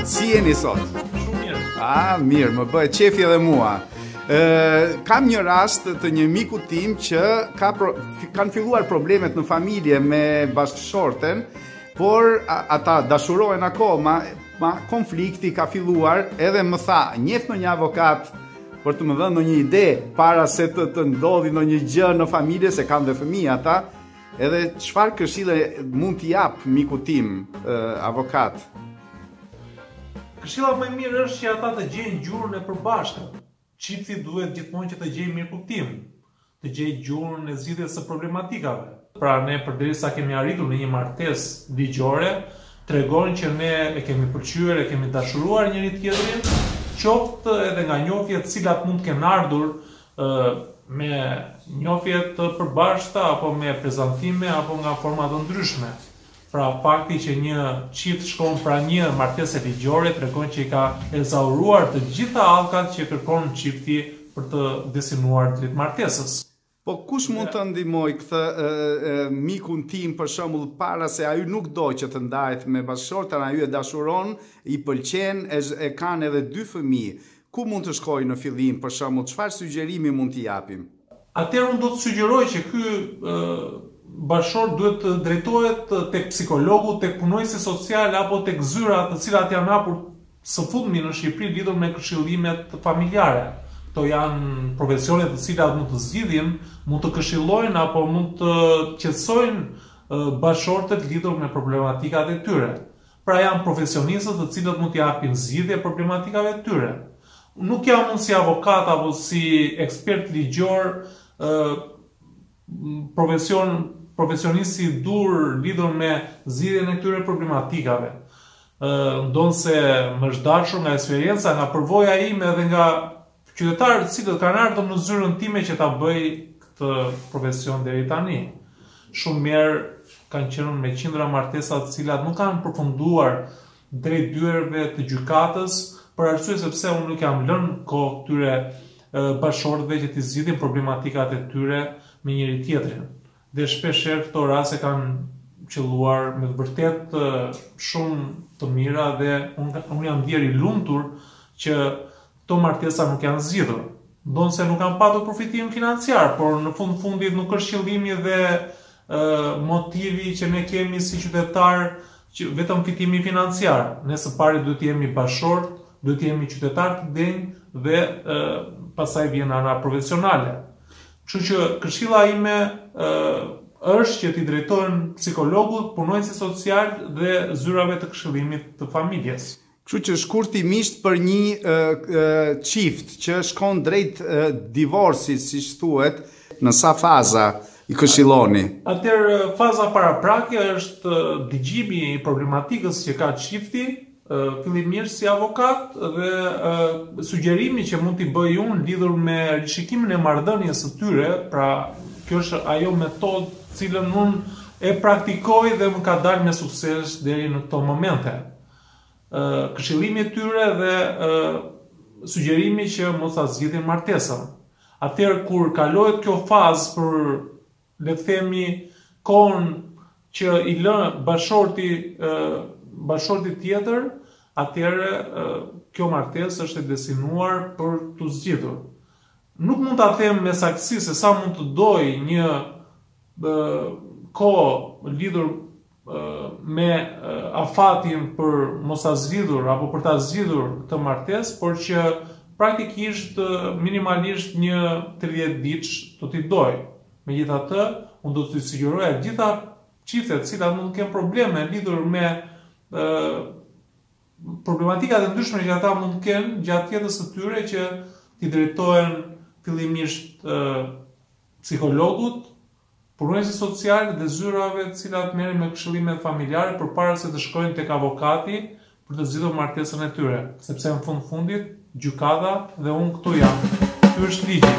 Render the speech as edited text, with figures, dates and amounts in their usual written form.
Si jeni sot? Shumë mirë. Mirë, më bëhet qefi edhe mua. Kam një rast të një miku tim që kanë filluar problemet në familje me bashkëshorten, por ata dashurohen akoma, konflikti ka filluar, edhe më tha, njeh në një avokat për të më dhënë në një ide para se të ndodhi në një gjë në familje, se kanë dhe fëmijë ata, edhe çfarë këshille mund t'i jap miku tim, avokat? Këshilla më e mirë është që ata të gjejnë gjuhën e përbashkët. Çifti duhet gjithmonë që të gjejë mirëkuptim, të gjejë gjuhën e zgjidhjes së problematikave. Pra ne përderisa kemi arritur në një martesë ligjore, tregon që ne e kemi pëlqyer, e kemi dashuruar njëri tjetrin, qoftë edhe nga njohjet të cilat mund të kenë ardhur me njohje të përbashkëta apo me prezantime apo nga forma të ndryshme. Pra fakti që një çift shkon pra një martese ligjore tregon që i ka ezauruar të gjitha allkat që kërkon çifti për të destinuar dritë martesës. Po kush mund të ndihmoj këtë mikun tim për shembull para se ai nuk do që të ndahet me bashkëshorten, ai e dashuron, i pëlqen, e kanë edhe 2 fëmijë. Ku mund të shkojë në fillim për shembull, çfarë sugjerimi mund t'i japim? Atëherë unë do të sugjeroj që ky bashkëshort duhet të drejtohet tek psikologu, tek punojësi social apo tek zyra të cilat janë hapur së fundmi në Shqipëri lidhur me këshillimet familjare. Këto janë profesione të cilat mund të zgjidhin, mund të këshillojnë apo mund të qetësojnë bashkëshortet lidhur me problematikat e tyre. Pra janë profesionistët të cilët mund t'i japin zgjidhje problematikave të tyre. Nuk jam unë si avokat apo si ekspert ligjor, profesionist si dur lidhur me zgjidhjen e këtyre problematikave. Ndonse më është dashur nga eksperienca, nga përvoja ime dhe nga qytetarët të cilët kanë ardhur në zyrën time që ta bëj këtë profesion deri tani. Shumë mirë kanë qenë me qindra martesa të cilat nuk kanë përfunduar drejt dyerve të gjykatës, për arsye sepse unë nuk jam lënë kohë këtyre bashkëshortëve që t'i zgjidhin problematikat e tyre me njëri tjetrin. Dhe shpeshherë këto raste kanë qelluar me vërtet shumë të mira dhe unë jam ndier i lumtur që këto martesa nuk janë zgjidhur. Ndonse nuk kanë patur përfitim financiar, por në fundit nuk është qëllimi dhe motivi që ne kemi si qytetar që vetëm fitimi financiar. Ne së pari duhet të jemi bashkëshort, duhet të jemi qytetar të denj dhe pastaj vjen ana profesionale. Kështu që këshilla ime është që t'i drejtohen psikologut, punojësit social dhe zyrave të këshillimit të familjes. Kështu që shkurtimisht për një çift që shkon drejt divorcit, siç thuhet, në sa faza i këshilloni? Atëherë faza paraprake është dëgjimi i problematikës që ka çifti, fillimisht si avokat dhe sugjerimi që mund t'i bëj unë lidhur me rishikimin e marrëdhënies së tyre, pra kjo është ajo metodë cilën unë e praktikoj dhe më ka dalë me sukses deri në këto momente. Këshillimi i tyre dhe sugjerimi që mos ta zgjidhin martesën. Atëherë kur kalohet kjo fazë për, le të themi, kohën që i lë bashkëshorti tjetër, atëherë kjo martesë është e destinuar për të zgjidhur. Nuk mund ta them me saktësi se sa mund të doj një kohë lidhur me afatin për mos ta zgjidhur apo për ta zgjidhur këtë martesë, por që praktikisht minimalisht një 30 ditë do t'i doj. Megjithatë, unë do t'i sugjeroja gjitha çiftet të cilat mund të kenë probleme lidhur me problematikat e ndryshme që ata mund të kenë gjatë jetës së tyre, që t'i drejtohen fillimisht psikologut, punojësit social dhe zyrave të cilat merren me këshillimet familjare përpara se të shkojnë tek avokati për të zgjidhur martesën e tyre, sepse në fundit gjykata dhe unë këtu jam. Ky është ligji.